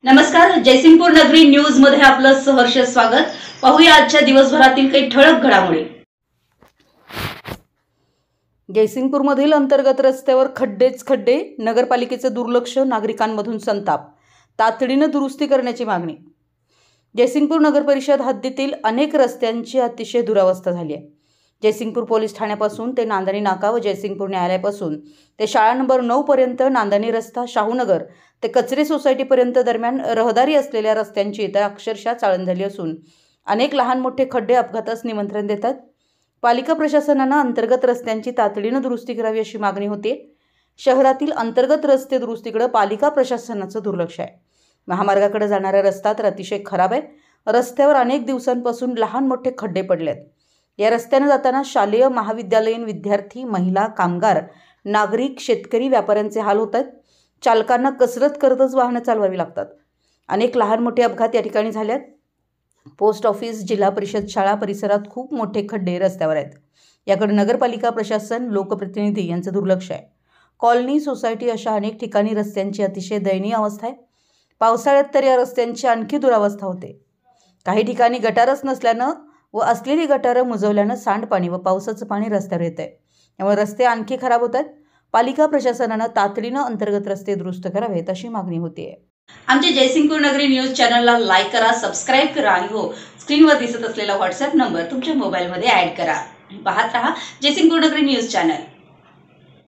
नमस्कार, जयसिंगपूर नगरी न्यूज मध्ये आपलं सहर्ष स्वागत। पाहूया आजच्या दिवसभरातील काही ठळक घडामोडी। जयसिंगपूरमधील अंतर्गत रस्त्यावर खड्डेच खड्डे, नगरपालिकेचे दुर्लक्ष, नागरिकांमधून संताप, तातडीने दुरुस्ती करण्याची मागणी। जयसिंगपूर नगर परिषद हद्दीतील अनेक रस्त्यांची अतिशय दुरावस्था झाली आहे। जयसिंगपूर पोलीस ठाण्यापासून ते नांदणी नाका व जयसिंगपूर न्यायालयापासून ते शाळा नंबर 9 पर्यंत, नांदणी रस्ता, शाहूनगर ते कचरे सोसायटी पर्यंत दरम्यान रहदारी असलेल्या रस्त्यांची तर अक्षरशः चाळण झाली असून अनेक लहान मोठे खड्डे अपघातास निमंत्रण देतात। पालिका प्रशासनाने अंतर्गत रस्त्यांची तातडीने दुरुस्ती करावी अशी मागणी होते। शहरातील अंतर्गत रस्ते दुरुस्तीकडे पालिका प्रशासनाचं दुर्लक्ष आहे। महामार्गाकडे जाणारा रस्ता तर अतिशय खराब आहे। रस्त्यावर अनेक दिवसांपासून लहान मोठे खड्डे पडलेत। या रस्त्याने जाताना शालेय, महाविद्यालयीन विद्यार्थी, महिला, कामगार, नागरिक, शेतकरी, व्यापाऱ्यांचे हाल होत आहेत। चालकांना कसरत करतच वाहनं चालवावी लागतात। अनेक लहान मोठे अपघात या ठिकाणी झालेत। पोस्ट ऑफिस, जिल्हा परिषद शाळा परिसरात खूप मोठे खड्डे रस्त्यावर आहेत। याकडे नगरपालिका प्रशासन, लोकप्रतिनिधी यांचं दुर्लक्ष आहे। कॉलनी, सोसायटी अशा अनेक ठिकाणी रस्त्यांची अतिशय दयनीय अवस्था आहे। पावसाळ्यात तर या रस्त्यांची आणखी दुरावस्था होते। काही ठिकाणी गटारच नसल्यानं व असलेली गटारं मुजवल्यानं सांडपाणी व पावसाचं पाणी रस्त्यावर येत आहे। त्यामुळे रस्ते आणखी खराब होत आहेत। पालिका प्रशासनाने तातडीनं अंतर्गत रस्ते दुरुस्त करावेत अशी मागणी होते। आमच्या जयसिंगपूर नगरी न्यूज चॅनलला लाईक करा, सबस्क्राईब करा आणि हो, स्क्रीनवर दिसत असलेला व्हॉट्सअप नंबर तुमच्या मोबाईलमध्ये ॲड करा। पाहत रहा जयसिंगपूर नगरी न्यूज चॅनल।